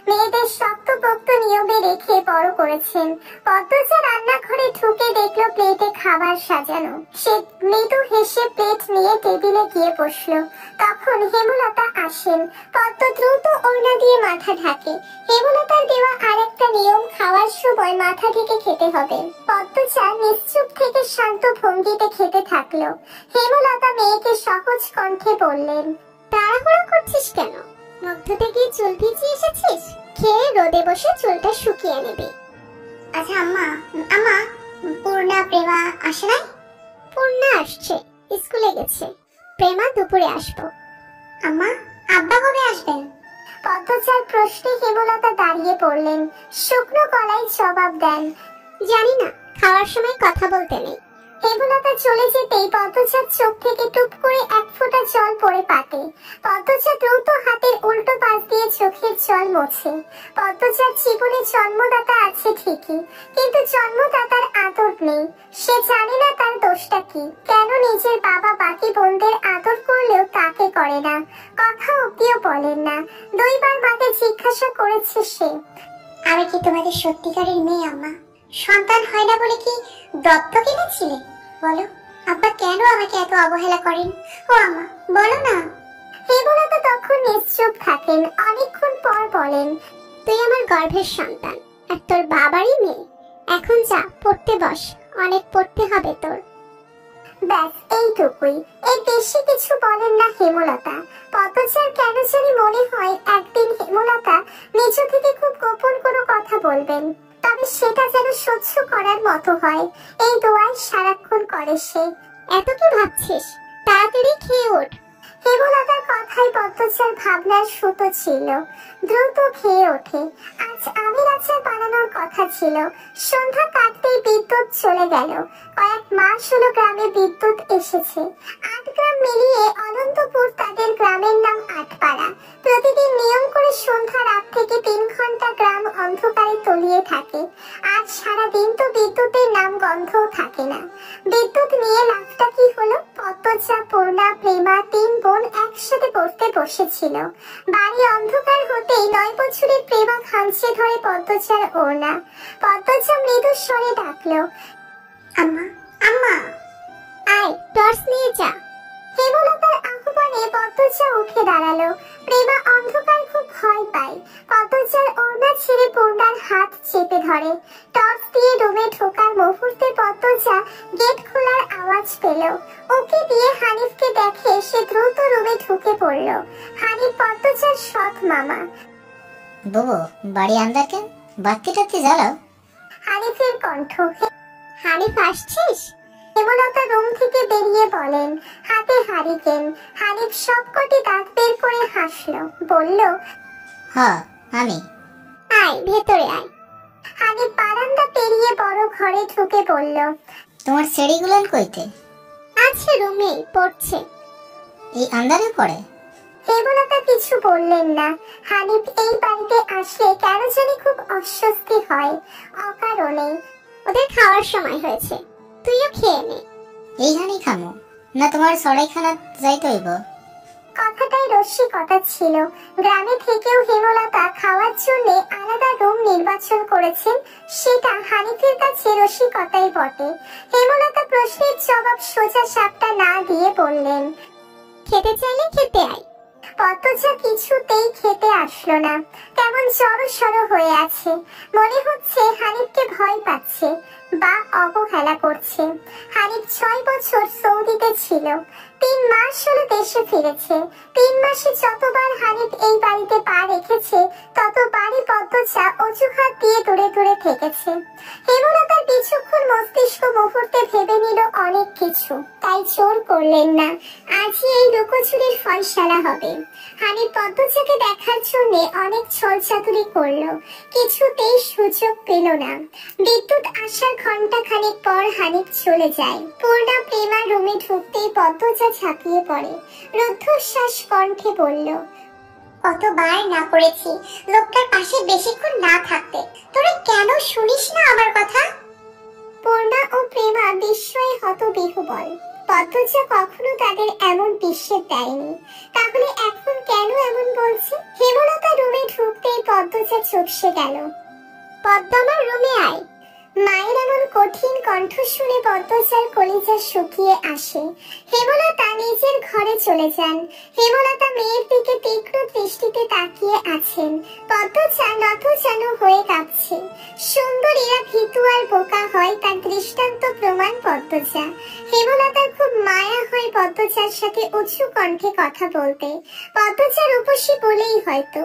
মেয়েদের শক্তপোক্ত নিয়মে রেখে বড় করেছেন। পদ্মজা রান্নাঘরে ঢুকে দেখলো প্লেটে খাবার সাজানো। সে মৃদু হেসে প্লেট নিয়ে টেবিলে গিয়ে বসলো। তখন হেমলতা আসেন। পদ্ম দ্রুত ওড়না দিয়ে মাথা ঢাকে। হেমলতার দেওয়া আরেকটা নিয়ম, খাওয়ার সময় মাথা ঢেকে খেতে হবে। পদ্মজা নিশ্চুপ থেকে শান্ত ভঙ্গিতে খেতে থাকলো। হেমলতা মেয়েকে সহজ কণ্ঠে বললেন, তাড়াহুড়ো করছিস কেন? মধ্য থেকে চুল ভিজিয়ে এসেছিস? খেয়ে রোদে বসে চুলটা শুকিয়ে নেবে। আচ্ছা আম্মা, আম্মা পূর্ণা প্রেমা আসে নাই? পূর্ণা আসছে, স্কুলে গেছে। প্রেমা দুপুরে আসবো। আম্মা, আব্বা কবে আসবেন? পদ্মজার প্রশ্নে হেমলতা দাঁড়িয়ে পড়লেন। শুকনো গলায় জবাব দেন, জানি না, খাওয়ার সময় কথা বলতে নেই। হেমলতা চলে যেতেই পদ্মজার চোখ থেকে টুপ করে এক ফোঁটা জল পড়ে পাতে। পদ্মজা দ্রুত হাতের উল্টো পাশ দিয়ে চোখের জল মোছে। পদ্মজার জীবনে জন্মদাতা আছে ঠিকই, কিন্তু জন্মদাতার আদর নেই। সে জানে না তার দোষটা কি, কেন নিজের বাবা বাকি বোনদের আদর করলেও তাকে করে না, কথা অব্দিও বলেন না। দুইবার মাকে জিজ্ঞাসা করেছে সে, আমি কি তোমাদের সত্যিকারের মেয়ে আম্মা? সন্তান হয় না বলে কি দত্তক এনেছিলে? বলো আব্বা কেন আমাকে এত অবহেলা করেন? ও আম্মা বলো না। হেমলতা তখন নিশ্চুপ থাকেন। অনেকক্ষণ পর বলেন, তুই আমার গর্ভের সন্তান আর তোর বাবারই মেয়ে। এখন যা পড়তে বস, অনেক পড়তে হবে তোর। ব্যাস এইটুকুই, এর বেশি কিছু বলেন না হেমলতা। পদ্মজার কেন জানি মনে হয় একদিন হেমলতা নিজ থেকে খুব গোপন কোনো কথা বলবেন, তবে সেটা যেন সহ্য করার মতো হয়। এই দোয়াই সারাক্ষণ করে সে। এত কি ভাবছিস? তাড়াতাড়ি খেয়ে ওঠ। হেমলতার কথায় পদ্মজার ভাবনার সুতো ছিল। দ্রুত খেয়ে ওঠে। আজ আমের আচার বানানোর কথা ছিল। সন্ধ্যা কাটতেই বিদ্যুৎ চলে গেল। কয়েক মাস হলো গ্রামে বিদ্যুৎ এসেছে। ৮ গ্রাম মিলিয়ে অনন্তপুর তাদের গ্রামের নাম আটপাড়া। প্রতিদিন নিয়ম করে সন্ধ্যা রাত থেকে ৩ ঘন্টা গ্রাম অন্ধকারে তলিয়ে থাকে। আজ সারাদিন তো বিদ্যুতের নাম গন্ধও থাকে না। বিদ্যুৎ নিয়ে লাভটা কি হলো? পদ্মজা, পূর্ণা, প্রেমা ৩ বোন একসাথে পড়তে বসেছিল। বাড়ি অন্ধকার হতেই ৯ বছরের প্রেমা খামচে ধরে পদ্মজার ওড়না। পদ্মজা মৃদু স্বরে ডাকলো, আম্মা, আম্মা আয় টর্চ নিয়ে যা। হেমলতার আহ্বানে পদ্মজা উঠে দাঁড়ালো। প্রেমা অন্ধকার খুব ভয় পায়। পদ্মজার ওড়না ছেড়ে পূর্ণার হাত চেপে ধরে। টর্চ দিয়ে রুমে ঢোকার মুহূর্তে পদ্মজা গেট খোলার আওয়াজ পেল। ওকে দিয়ে হানিফকে দেখে সে দ্রুত রুমে ঢুকে পড়ল। হানিফ পদ্মজার সৎ মামা। বুবু বাড়ি আন্দার কেন? বাতি টাতি জ্বালাও। হানিফের কণ্ঠ। হানিফ আসছিস? হেমলতা রুম থেকে বেরিয়ে বলেন, হাতে হারিকেন। হানিফ সবকটি দাঁত বের করে হাসলো, বলল, হ্যাঁ আমি। আয় ভেতরে আয়। হানিফ বারান্দা পেরিয়ে বড় ঘরে ঢুকে বলল, তোমার ছেড়িগুলান কইতে? আছে রুমে পড়ছে। এই আন্দারে পড়ে? হেমলতা কিছু বললেন না। হানিফ এই বাড়িতে আসলে কেন জানি খুব অস্বস্তি হয়, অকারণে। ওদের খাওয়ার সময় হয়েছে, তুইও খেয়ে নে। এইখানে খামো না, তোমার সরাইখানা যাইতে হইব। কথাটাই রসিকতা ছিল। গ্রামে থেকেও হেমলতা খাওয়ার জন্য আলাদা রুম নির্বাচন করেছেন, সেটা হানিফের কাছে রসিকতাই বটে। হেমলতা প্রশ্নের জবাব সোজা সাপটা না দিয়ে বললেন, খেতে চাইলে খেতে আয়। পদ্মজা কিছুতেই খেতে আসলো না। কেমন জড়সড় হয়ে আছে। মনে হচ্ছে হানিফকে ভয় পাচ্ছে বা অবহেলা করছে। হানিফ ৬ বছর সৌদিতে ছিল। ৩ মাস হলো দেশে ফিরেছে। ৩ মাসে যতবার হানিফ এই বাড়িতে পা রেখেছে ততবারই পদ্মজা অজুহাত দিয়ে দূরে দূরে থেকেছে। হেমলতার বিচক্ষণ মস্তিষ্ক মুহূর্তে ভেবে নিল অনেক কিছু, তাই জোর করলেন না। আজই এই লুকোচুরির ফয়সালা হবে। হানিফ পদ্মজাকে দেখার জন্য অনেক ছলচাতুরি করলো, কিছুতেই সুযোগ পেল না। বিদ্যুৎ আসার ঘন্টা খানিক পর হানিফ চলে যায়। পূর্ণা প্রেমা রুমে ঢুকতেই পদ্মজা ঝাঁপিয়ে পড়ে। রুদ্ধশ্বাস কণ্ঠে বলল, কতবার না করেছি লোকটার পাশে বেশিক্ষণ না থাকতে, তোরা কেন শুনিস না আমার কথা? পূর্ণা ও প্রেমা বিস্ময়ে হতবিহ্বল। পদ্মজা কখনো তাদের এমন নিষেধ দেয়নি, তাহলে এখন কেন এমন বলছে? হেমলতা রুমে ঢুকতেই পদ্মজা চুপসে গেল। পদ্মামার রুমে আয়। মায়ের এমন কঠিন কণ্ঠ শুনে পদ্মজার কলিজা শুকিয়ে আসে। হেমলতা নিজের ঘরে চলে যান। হেমলতা মেয়ের দিকে তীক্ষ্ণ দৃষ্টিতে তাকিয়ে আছেন। পদ্মজা নতজানু হয়ে কাঁপছে। সুন্দরীরা ভীতু আর বোকা হয় তার দৃষ্টান্ত প্রমাণ পদ্মজা। হেমলতার খুব মায়া হয় পদ্মজার সাথে উঁচু কণ্ঠে কথা বলতে। পদ্মজা রূপসী বলেই হয়তো।